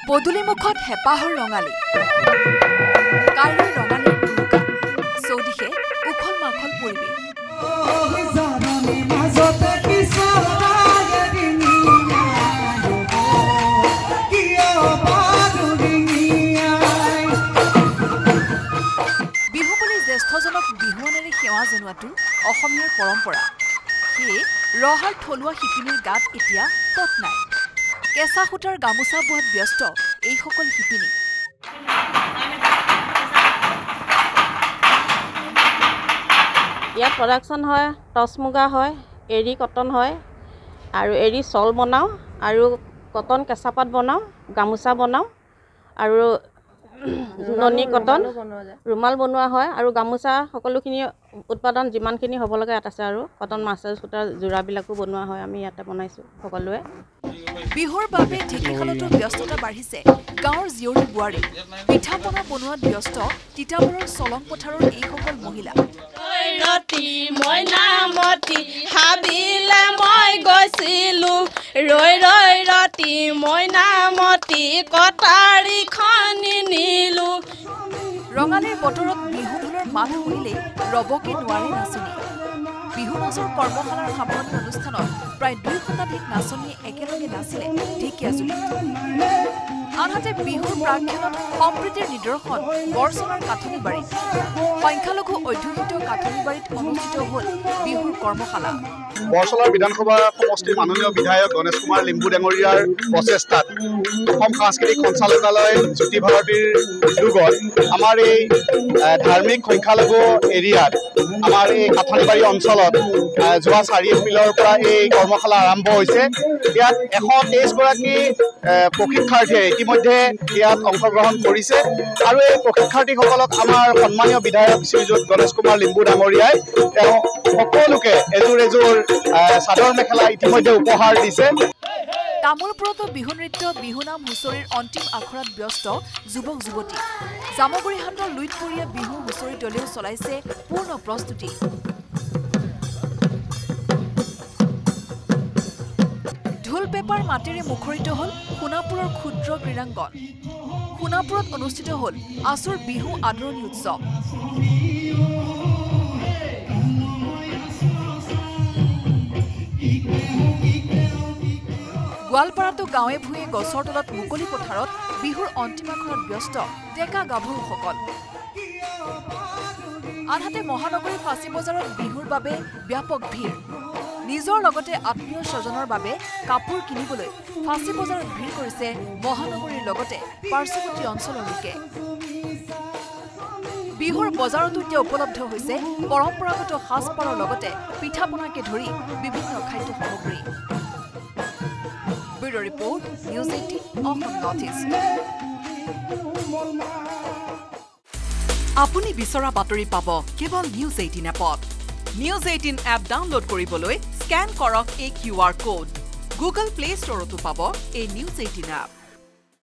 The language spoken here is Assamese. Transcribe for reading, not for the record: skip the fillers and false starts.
পদুলিমুখত হেপাহৰ ৰঙালী কাইলৈ ৰঙালীৰ উৰুকা চৌদিশে উখল মাখল পৰিৱেশ বিহু বুলি জ্যেষ্ঠজনক বিহুৱানেৰে সেৱা জনোৱাটো অসমীয়াৰ পৰম্পৰা সেয়ে ৰহাৰ থলুৱা শিপিনীৰ গাত এতিয়া তত নাই কেঁচা সূতাৰ গামোচা বোৱাত ব্যস্ত এইসকল শিপিনী ইয়াত প্ৰডাকশ্যন হয় টচ মুগা হয় এৰী কটন হয় আৰু এৰী চল বনাওঁ আৰু কটন কেঁচাপাত বনাওঁ গামোচা বনাওঁ আৰু ননী কটন ৰুমাল বনোৱা হয় আৰু গামোচা সকলোখিনি উৎপাদন যিমানখিনি হ'ব লাগে ইয়াত আছে আৰু কটন মাছাজ সূতাৰ যোৰাবিলাকো বনোৱা হয় আমি ইয়াতে বনাইছোঁ সকলোৱে বিহুৰ বাবে ঢেঁকীশালতো ব্যস্ততা বাঢ়িছে গাঁৱৰ জীয়ৰী বোৱাৰী পিঠা পনা বনোৱাত ব্যস্ত তিতাবৰৰ চলং পথাৰৰ এইসকল মহিলা মইনামতি হাবিলে মই গৈছিলোঁ ৰৈ ৰৈ ৰাতি মইনামতি কটাৰীখন নিলোঁ ৰঙালীৰ বতৰত বিহু ঢোলৰ মাত শুনিলেই ৰবকে নোৱাৰে নাচনী বিহু নাচৰ কৰ্মশালাৰ সামৰণি অনুষ্ঠানত প্ৰায় 2 শতাধিক নাচনীয়ে একেলগে নাচিলে ঢেকীয়াজুলিত আনহাতে বিহুৰ প্ৰাক্ষণত সম্প্ৰীতিৰ নিদৰ্শন বৰচলাৰ কাঠনিবাৰীত সংখ্যালঘু অধ্যুষিত কাঠনিবাৰীত অনুষ্ঠিত হ'ল বিহুৰ কৰ্মশালা বৰচলাৰ বিধানসভা সমষ্টিৰ মাননীয় বিধায়ক গণেশ কুমাৰ লিম্বু ডাঙৰীয়াৰ প্ৰচেষ্টাত অসম সাংস্কৃতিক সঞ্চালকালয় জ্যোতি ভাৰতীৰ উদ্যোগত আমাৰ এই ধাৰ্মিক সংখ্যালঘু এৰিয়াত আমাৰ এই কাঠনিবাৰী অঞ্চলত যোৱা 4 এপ্ৰিলৰ পৰা এই কৰ্মশালা আৰম্ভ হৈছে ইয়াত 123 গৰাকী প্ৰশিক্ষাৰ্থীয়ে ইতিমধ্যে ইয়াত অংশগ্ৰহণ কৰিছে আৰু এই প্ৰশিক্ষাৰ্থীসকলক আমাৰ সন্মানীয় বিধায়ক শ্ৰীযুত গণেশ কুমাৰ লিম্বু ডাঙৰীয়াই তেওঁ সকলোকে এযোৰ চাদৰ মেখেলা ইতিমধ্যে উপহাৰ দিছে তামোলপুৰতো বিহু নৃত্য বিহুনাম হুঁচৰিৰ অন্তিম আখৰাত ব্যস্ত যুৱক যুৱতী জামগুৰিহাটৰ লুইতপৰীয়া বিহু হুঁচৰি দলেও চলাইছে পূৰ্ণ প্ৰস্তুতি ঢোল পেপাৰ মাতেৰে মুখৰিত হ'ল সোণাপুৰৰ ক্ষুদ্ৰ ক্ৰীড়াংগন সোণাপুৰত অনুষ্ঠিত হ'ল আছুৰ বিহু আদৰণি উৎসৱ গোৱালপাৰাতো গাঁৱে ভূঞে গছৰ তলত মুকলি পথাৰত বিহুৰ অন্তিম আখৰাত ব্যস্ত ডেকা গাভৰুসকল আনহাতে মহানগৰী ফাঁচী বজাৰত বিহুৰ বাবে ব্যাপক ভিৰ নিজৰ লগতে আত্মীয় স্বজনৰ বাবে কাপোৰ কিনিবলৈ ফাঁচী বজাৰত ভিৰ কৰিছে মহানগৰীৰ লগতে পাৰ্শ্বৱৰ্তী অঞ্চলৰ লোকে বিহুৰ বজাৰতো এতিয়া উপলব্ধ হৈছে পৰম্পৰাগত সাজপাৰৰ লগতে পিঠা পনাকে ধৰি বিভিন্ন খাদ্য সামগ্ৰী Bureau Report, News 18, Assam Northeast. আপুনি বিচৰা বাতৰি পাব কেৱল News 18 এপত News 18 এপ ডাউনলোড কৰিবলৈ স্ক্যান কৰক এই QR কোড Google Play Storeতো পাব এই News 18 এপ